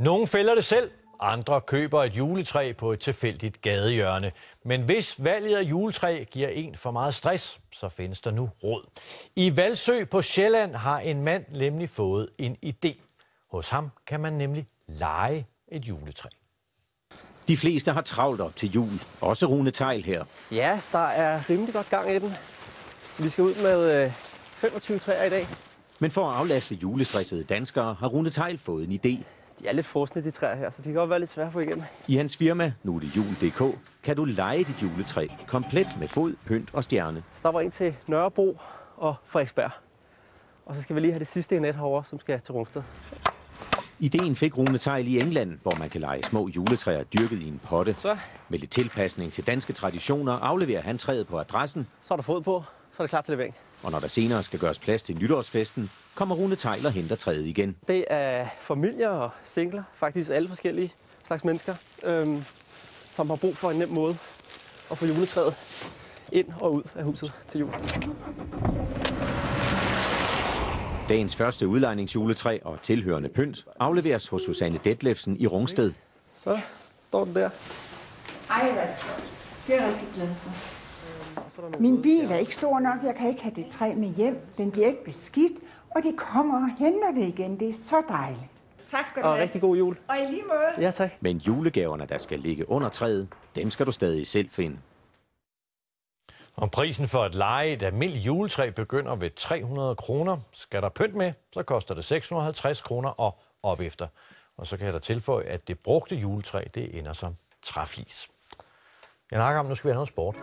Nogle fælder det selv, andre køber et juletræ på et tilfældigt gadehjørne. Men hvis valget af juletræ giver en for meget stress, så findes der nu råd. I Valsø på Sjælland har en mand nemlig fået en idé. Hos ham kan man nemlig leje et juletræ. De fleste har travlt op til jul. Også Rune Theil her. Ja, der er rimelig godt gang i den. Vi skal ud med 25 træer i dag. Men for at aflaste julestressede danskere har Rune Theil fået en idé. De er lidt frosne, de træer her, så de kan godt være lidt svære at få igennem. I hans firma, Nu er det jul.dk, kan du leje dit juletræ komplet med fod, pynt og stjerne. Så der var en til Nørrebro og Frederiksberg. Og så skal vi lige have det sidste net herovre, som skal til Rungsted. Ideen fik Rune Theil i England, hvor man kan lege små juletræer dyrket i en potte. Så. Med lidt tilpasning til danske traditioner afleverer han træet på adressen. Så er der fod på, så er det klar til levering. Og når der senere skal gøres plads til nytårsfesten, kommer Rune Theil og henter træet igen. Det er familier og singler, faktisk alle forskellige slags mennesker, som har brug for en nem måde at få juletræet ind og ud af huset til jul. Dagens første udlejningsjuletræ og tilhørende pynt afleveres hos Susanne Detlefsen i Rungsted. Så står den der. Ej, hvad det er jeg rigtig glad for. Min bil er ikke stor nok, jeg kan ikke have det træ med hjem. Den bliver ikke beskidt, og de kommer og henter det igen. Det er så dejligt. Tak skal du Og have. rigtig god jul. Og i lige måde. Ja, tak. Men julegaverne, der skal ligge under træet, dem skal du stadig selv finde. Og prisen for at leje et almindeligt juletræ begynder ved 300 kroner. Skal der pynt med, så koster det 650 kroner og op efter. Og så kan jeg da tilføje, at det brugte juletræ, det ender som træflis. Jeg snakker om, nu skal vi have noget sport.